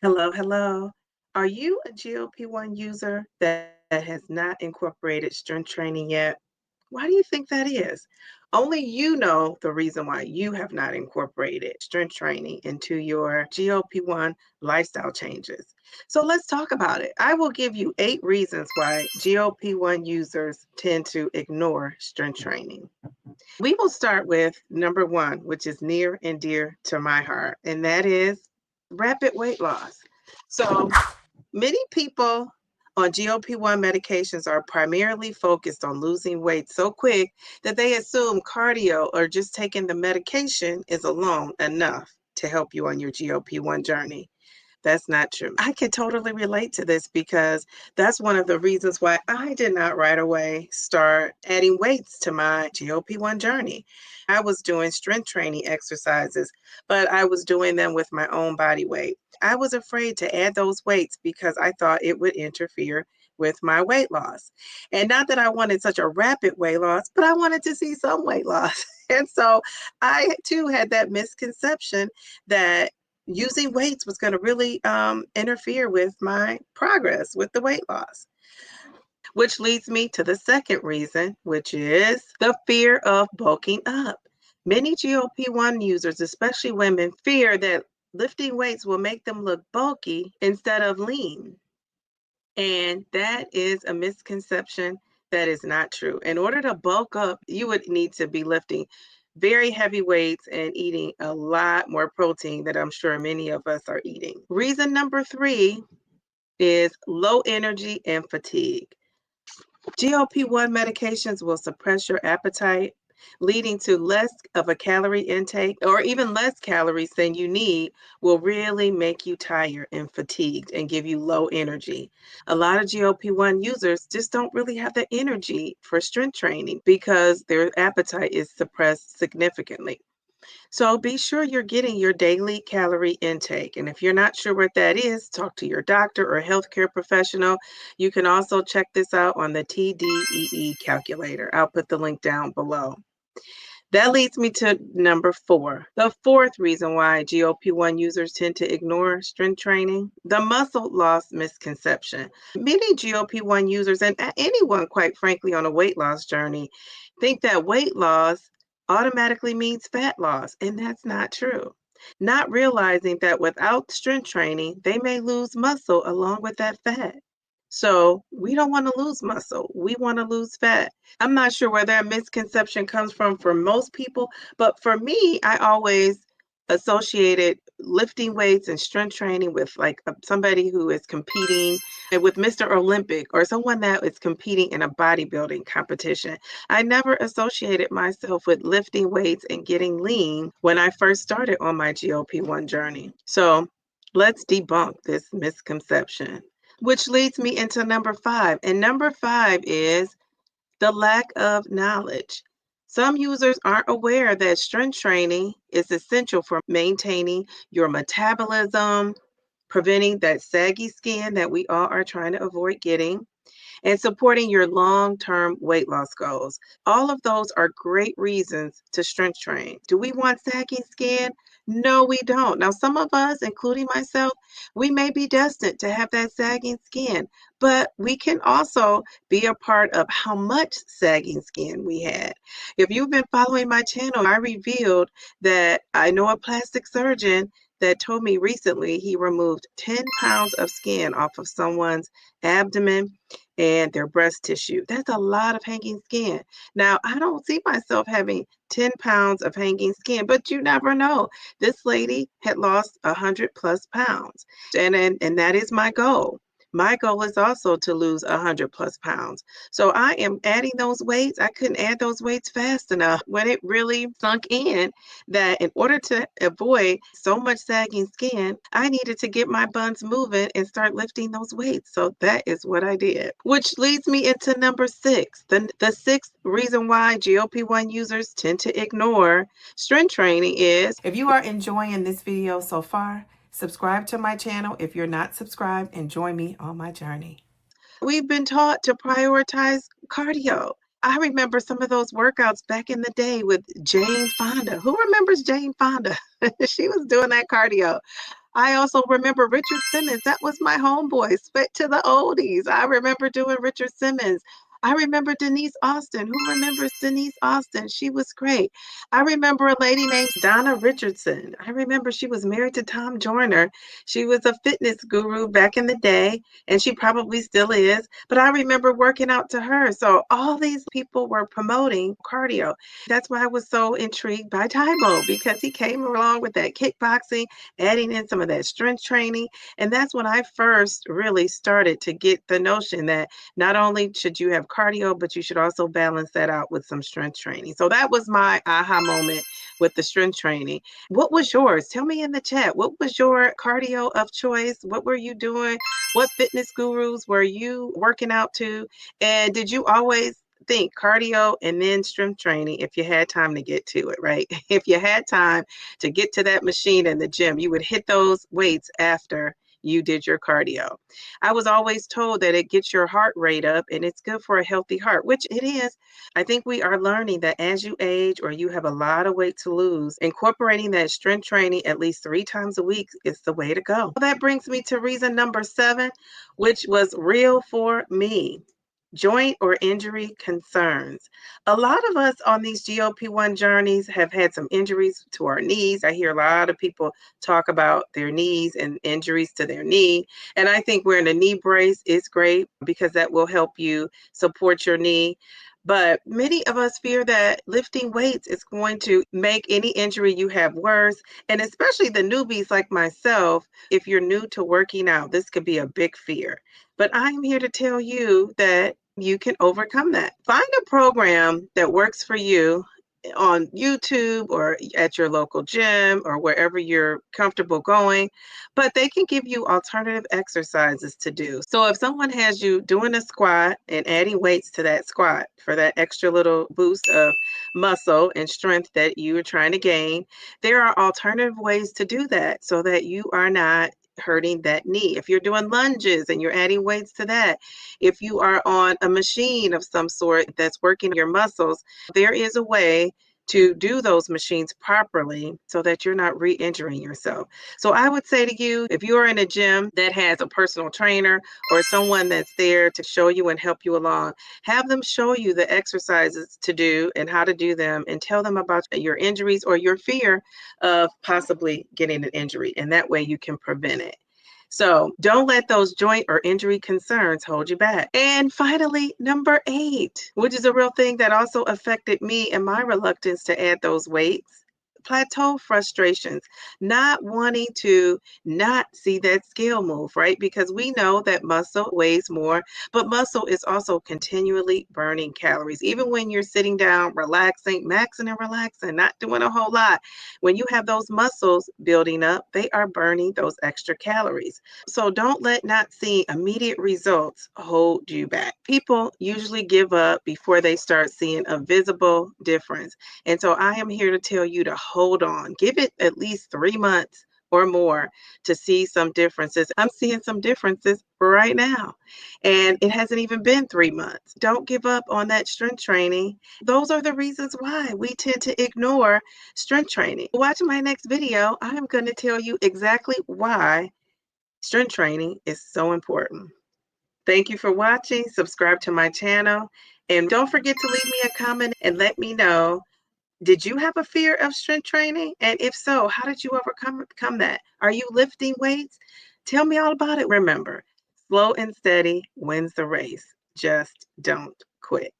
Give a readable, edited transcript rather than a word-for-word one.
Hello, hello. Are you a GLP-1 user that has not incorporated strength training yet? Why do you think that is? Only you know the reason why you have not incorporated strength training into your GLP-1 lifestyle changes. So let's talk about it. I will give you 8 reasons why GLP-1 users tend to ignore strength training. We will start with number one, which is near and dear to my heart, and that is rapid weight loss. So many people on GLP-1 medications are primarily focused on losing weight so quick that they assume cardio or just taking the medication is alone enough to help you on your GLP-1 journey. That's not true. I can totally relate to this because that's one of the reasons why I did not right away start adding weights to my GLP-1 journey. I was doing strength training exercises, but I was doing them with my own body weight. I was afraid to add those weights because I thought it would interfere with my weight loss. And not that I wanted such a rapid weight loss, but I wanted to see some weight loss. And so I too had that misconception that using weights was going to really interfere with my progress with the weight loss. Which leads me to the second reason, which is the fear of bulking up. Many GLP-1 users, especially women, fear that lifting weights will make them look bulky instead of lean. And that is a misconception that is not true. In order to bulk up, you would need to be lifting very heavy weights and eating a lot more protein that I'm sure many of us are eating. Reason number three is low energy and fatigue. GLP-1 medications will suppress your appetite, leading to less of a calorie intake or even less calories than you need will really make you tired and fatigued and give you low energy. A lot of GLP-1 users just don't really have the energy for strength training because their appetite is suppressed significantly. So be sure you're getting your daily calorie intake. And if you're not sure what that is, talk to your doctor or healthcare professional. You can also check this out on the TDEE calculator. I'll put the link down below. That leads me to number four. The fourth reason why GLP-1 users tend to ignore strength training, the muscle loss misconception. Many GLP-1 users, and anyone, quite frankly, on a weight loss journey, think that weight loss automatically means fat loss, and that's not true. Not realizing that without strength training, they may lose muscle along with that fat. So we don't want to lose muscle. We want to lose fat. I'm not sure where that misconception comes from for most people, but for me, I always associated lifting weights and strength training with like somebody who is competing with Mr. Olympic or someone that is competing in a bodybuilding competition. I never associated myself with lifting weights and getting lean when I first started on my GLP-1 journey. So let's debunk this misconception, which leads me into number five. And number five is the lack of knowledge. Some users aren't aware that strength training is essential for maintaining your metabolism, preventing that saggy skin that we all are trying to avoid getting, and supporting your long-term weight loss goals. All of those are great reasons to strength train. Do we want saggy skin? No, we don't. Now, some of us, including myself, we may be destined to have that sagging skin, but we can also be a part of how much sagging skin we had. If you've been following my channel, I revealed that I know a plastic surgeon that told me recently he removed 10 pounds of skin off of someone's abdomen and their breast tissue. That's a lot of hanging skin. Now, I don't see myself having 10 pounds of hanging skin, but you never know. This lady had lost 100 plus pounds, and that is my goal. My goal is also to lose 100 plus pounds. So I am adding those weights. I couldn't add those weights fast enough when it really sunk in that in order to avoid so much sagging skin, I needed to get my buns moving and start lifting those weights. So that is what I did, which leads me into number six. The sixth reason why GLP-1 users tend to ignore strength training is, if you are enjoying this video so far, subscribe to my channel if you're not subscribed and join me on my journey. We've been taught to prioritize cardio. I remember some of those workouts back in the day with Jane Fonda. Who remembers Jane Fonda? She was doing that cardio. I also remember Richard Simmons. That was my homeboy. Spit to the oldies. I remember doing Richard Simmons. I remember Denise Austin. Who remembers Denise Austin? She was great. I remember a lady named Donna Richardson. I remember she was married to Tom Joyner. She was a fitness guru back in the day, and she probably still is. But I remember working out to her. So all these people were promoting cardio. That's why I was so intrigued by Tybo, because he came along with that kickboxing, adding in some of that strength training. And that's when I first really started to get the notion that not only should you have cardio, but you should also balance that out with some strength training. So that was my aha moment with the strength training. What was yours? Tell me in the chat. What was your cardio of choice? What were you doing? What fitness gurus were you working out to? And did you always think cardio and then strength training if you had time to get to it, right? If you had time to get to that machine in the gym, you would hit those weights after you did your cardio. I was always told that it gets your heart rate up and it's good for a healthy heart, which it is. I think we are learning that as you age or you have a lot of weight to lose, incorporating that strength training at least 3 times a week is the way to go. That brings me to reason number 7, which was real for me. Joint or injury concerns. A lot of us on these GLP-1 journeys have had some injuries to our knees. I hear a lot of people talk about their knees and injuries to their knee. And I think wearing a knee brace is great because that will help you support your knee. But many of us fear that lifting weights is going to make any injury you have worse. And especially the newbies like myself, if you're new to working out, this could be a big fear. But I'm here to tell you that you can overcome that. Find a program that works for you on YouTube or at your local gym or wherever you're comfortable going, but they can give you alternative exercises to do. So if someone has you doing a squat and adding weights to that squat for that extra little boost of muscle and strength that you are trying to gain, there are alternative ways to do that so that you are not hurting that knee. If you're doing lunges and you're adding weights to that, if you are on a machine of some sort that's working your muscles, there is a way to do those machines properly so that you're not re-injuring yourself. So I would say to you, if you're in a gym that has a personal trainer or someone that's there to show you and help you along, have them show you the exercises to do and how to do them and tell them about your injuries or your fear of possibly getting an injury. And that way you can prevent it. So don't let those joint or injury concerns hold you back. And finally, number 8, which is a real thing that also affected me and my reluctance to add those weights. Plateau frustrations, not wanting to not see that scale move, right? Because we know that muscle weighs more, but muscle is also continually burning calories. Even when you're sitting down, relaxing, maxing and relaxing, not doing a whole lot, when you have those muscles building up, they are burning those extra calories. So don't let not seeing immediate results hold you back. People usually give up before they start seeing a visible difference. And so I am here to tell you to hold on. Give it at least 3 months or more to see some differences. I'm seeing some differences right now. And it hasn't even been 3 months. Don't give up on that strength training. Those are the reasons why we tend to ignore strength training. Watch my next video. I am going to tell you exactly why strength training is so important. Thank you for watching. Subscribe to my channel. And don't forget to leave me a comment and let me know, did you have a fear of strength training? And if so, how did you overcome that? Are you lifting weights? Tell me all about it. Remember, slow and steady wins the race. Just don't quit.